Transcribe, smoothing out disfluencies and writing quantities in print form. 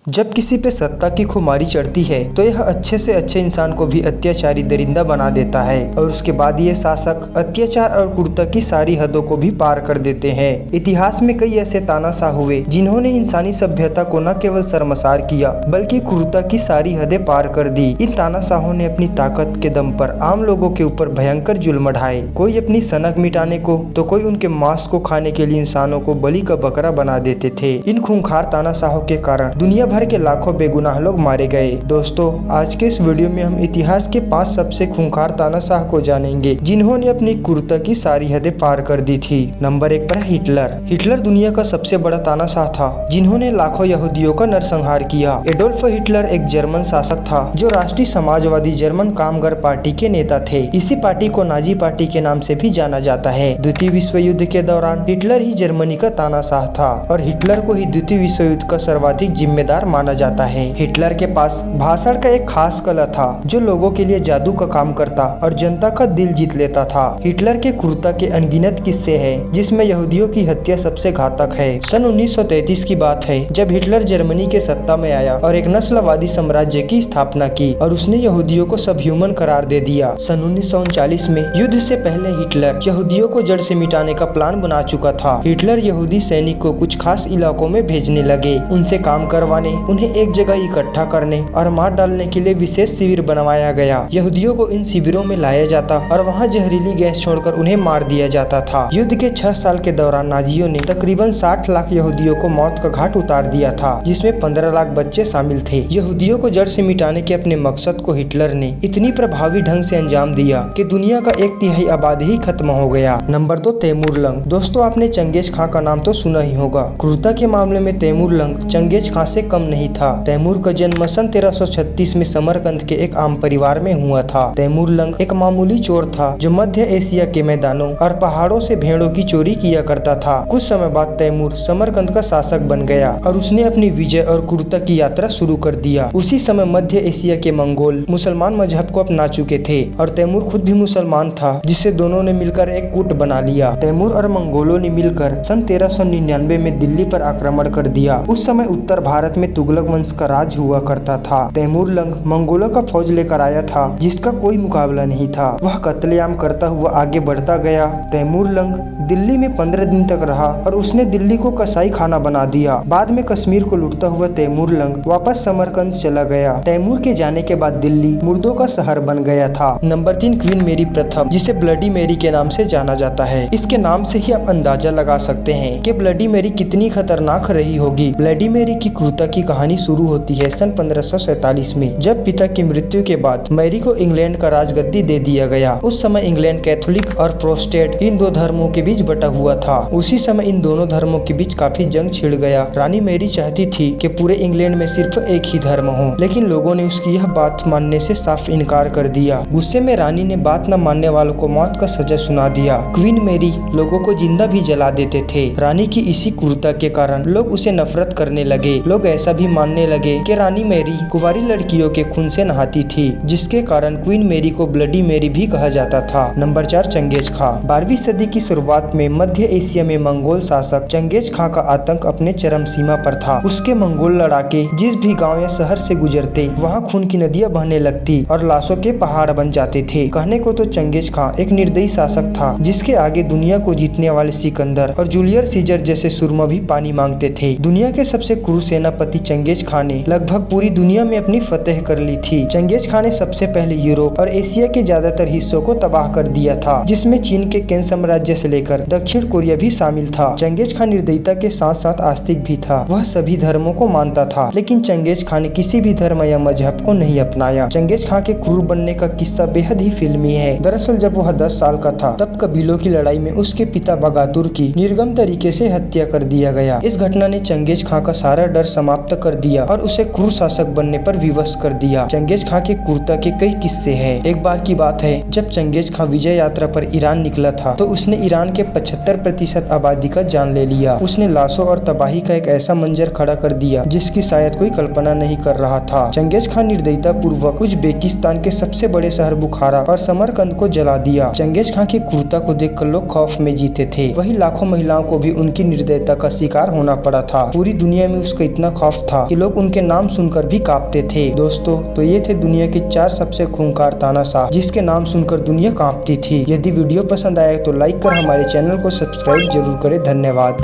जब किसी पे सत्ता की खुमारी चढ़ती है तो यह अच्छे से अच्छे इंसान को भी अत्याचारी दरिंदा बना देता है और उसके बाद ये शासक अत्याचार और क्रूरता की सारी हदों को भी पार कर देते हैं। इतिहास में कई ऐसे तानाशाह हुए जिन्होंने इंसानी सभ्यता को न केवल शर्मसार किया बल्कि क्रूरता की सारी हदें पार कर दी। इन तानाशाहों ने अपनी ताकत के दम पर आम लोगों के ऊपर भयंकर जुल्म ढाए, कोई अपनी सनक मिटाने को तो कोई उनके मांस को खाने के लिए इंसानों को बलि का बकरा बना देते थे। इन खूंखार तानाशाहों के कारण दुनिया भर के लाखों बेगुनाह लोग मारे गए। दोस्तों, आज के इस वीडियो में हम इतिहास के 5 सबसे खूंखार तानाशाह को जानेंगे जिन्होंने अपनी क्रूरता की सारी हदें पार कर दी थी। नंबर 1 पर है हिटलर। हिटलर दुनिया का सबसे बड़ा तानाशाह था जिन्होंने लाखों यहूदियों का नरसंहार किया। एडोल्फ हिटलर एक जर्मन शासक था जो राष्ट्रीय समाजवादी जर्मन कामगार पार्टी के नेता थे। इसी पार्टी को नाजी पार्टी के नाम से भी जाना जाता है। द्वितीय विश्व युद्ध के दौरान हिटलर ही जर्मनी का तानाशाह था और हिटलर को ही द्वितीय विश्व युद्ध का सर्वाधिक जिम्मेदार माना जाता है। हिटलर के पास भाषण का एक खास कला था जो लोगों के लिए जादू का काम करता और जनता का दिल जीत लेता था। हिटलर के क्रूरता के अनगिनत किस्से हैं जिसमें यहूदियों की हत्या सबसे घातक है। सन 1933 की बात है जब हिटलर जर्मनी के सत्ता में आया और एक नस्लवादी साम्राज्य की स्थापना की और उसने यहूदियों को सब ह्यूमन करार दे दिया। सन 1939 में युद्ध से पहले हिटलर यहूदियों को जड़ से मिटाने का प्लान बना चुका था। हिटलर यहूदी सैनिक को कुछ खास इलाकों में भेजने लगे, उनसे काम करवाने, उन्हें एक जगह इकट्ठा करने और मार डालने के लिए विशेष शिविर बनवाया गया। यहूदियों को इन शिविरों में लाया जाता और वहां जहरीली गैस छोड़कर उन्हें मार दिया जाता था। युद्ध के 6 साल के दौरान नाजियों ने तकरीबन 60 लाख यहूदियों को मौत का घाट उतार दिया था जिसमें 15 लाख बच्चे शामिल थे। यहूदियों को जड़ से मिटाने के अपने मकसद को हिटलर ने इतनी प्रभावी ढंग से अंजाम दिया कि दुनिया का 1/3 आबादी ही खत्म हो गया। Number 2 Timur Lang. दोस्तों, आपने चंगेज खां का नाम तो सुना ही होगा। क्रूरता के मामले में तैमूर लंग चंगेज खां से कम नहीं था। तैमूर का जन्म सन 1336 में समरकंद के एक आम परिवार में हुआ था। तैमूर लंग एक मामूली चोर था जो मध्य एशिया के मैदानों और पहाड़ों से भेड़ों की चोरी किया करता था। कुछ समय बाद तैमूर समरकंद का शासक बन गया और उसने अपनी विजय और क्रूरता की यात्रा शुरू कर दिया। उसी समय मध्य एशिया के मंगोल मुसलमान मजहब को अपना चुके थे और तैमूर खुद भी मुसलमान था, जिससे दोनों ने मिलकर एक गुट बना लिया। तैमूर और मंगोलों ने मिलकर सन 1399 में दिल्ली पर आक्रमण कर दिया। उस समय उत्तर भारत में तुगलक वंश का राज हुआ करता था। तैमूर लंग मंगोलों का फौज लेकर आया था जिसका कोई मुकाबला नहीं था। वह कत्लेआम करता हुआ आगे बढ़ता गया। तैमूर लंग दिल्ली में 15 दिन तक रहा और उसने दिल्ली को कसाई खाना बना दिया। बाद में कश्मीर को लूटता हुआ तैमूर लंग वापस समरकंद चला गया। तैमूर के जाने के बाद दिल्ली मुर्दों का शहर बन गया था। नंबर 3 क्वीन मेरी प्रथम, जिसे ब्लडी मेरी के नाम से जाना जाता है। इसके नाम से ही आप अंदाजा लगा सकते हैं कि ब्लडी मेरी कितनी खतरनाक रही होगी। ब्लडी मेरी की क्रूरता की कहानी शुरू होती है सन 1547 में जब पिता की मृत्यु के बाद मैरी को इंग्लैंड का राजगद्दी दे दिया गया। उस समय इंग्लैंड कैथोलिक और प्रोटेस्टेंट इन 2 धर्मों के बीच बटा हुआ था। उसी समय इन दोनों धर्मों के बीच काफी जंग छिड़ गया। रानी मैरी चाहती थी कि पूरे इंग्लैंड में सिर्फ एक ही धर्म हो, लेकिन लोगों ने उसकी यह बात मानने से साफ इनकार कर दिया। गुस्से में रानी ने बात न मानने वालों को मौत का सजा सुना दिया। क्वीन मैरी लोगों को जिंदा भी जला देते थे। रानी की इसी क्रूरता के कारण लोग उसे नफरत करने लगे। लोग ऐसा भी मानने लगे कि रानी मैरी कुंवारी लड़कियों के खून से नहाती थी, जिसके कारण क्वीन मैरी को ब्लडी मैरी भी कहा जाता था। नंबर 4 चंगेज खां। 12वीं सदी की शुरुआत में मध्य एशिया में मंगोल शासक चंगेज खां का आतंक अपने चरम सीमा पर था। उसके मंगोल लड़ाके जिस भी गांव या शहर से गुजरते वहां खून की नदियां बहने लगती और लाशों के पहाड़ बन जाते थे। कहने को तो चंगेज खां एक निर्दयी शासक था जिसके आगे दुनिया को जीतने वाले सिकंदर और जूलियस सीजर जैसे सुरमा भी पानी मांगते थे। दुनिया के सबसे क्रूर सेनापति चंगेज खां ने लगभग पूरी दुनिया में अपनी फतेह कर ली थी। चंगेज खां ने सबसे पहले यूरोप और एशिया के ज्यादातर हिस्सों को तबाह कर दिया था, जिसमें चीन के केन साम्राज्य से लेकर दक्षिण कोरिया भी शामिल था। चंगेज खां निर्दयता के साथ साथ आस्तिक भी था। वह सभी धर्मों को मानता था, लेकिन चंगेज खां ने किसी भी धर्म या मजहब को नहीं अपनाया। चंगेज खां के क्रूर बनने का किस्सा बेहद ही फिल्मी है। दरअसल जब वह 10 साल का था तब कबीलों की लड़ाई में उसके पिता बगातुर की निर्गम तरीके से हत्या कर दिया गया। इस घटना ने चंगेज खां का सारा डर समाप्त कर दिया और उसे क्रूर शासक बनने पर विवश कर दिया। चंगेज खां के क्रूरता के कई किस्से हैं। एक बार की बात है जब चंगेज खां विजय यात्रा पर ईरान निकला था तो उसने ईरान के 75% आबादी का जान ले लिया। उसने लाशों और तबाही का एक ऐसा मंजर खड़ा कर दिया जिसकी शायद कोई कल्पना नहीं कर रहा था। चंगेज खां निर्दयता पूर्वक उज़्बेकिस्तान के सबसे बड़े शहर बुखारा और समरकंद को जला दिया। चंगेज खां की क्रूरता को देखकर लोग खौफ में जीते थे। वही लाखों महिलाओं को भी उनकी निर्दयता का शिकार होना पड़ा था। पूरी दुनिया में उसका इतना खौफ खौफ था कि लोग उनके नाम सुनकर भी कांपते थे। दोस्तों, तो ये थे दुनिया के 4 सबसे खूंखार तानाशाह जिसके नाम सुनकर दुनिया कांपती थी। यदि वीडियो पसंद आया तो लाइक कर हमारे चैनल को सब्सक्राइब जरूर करें। धन्यवाद।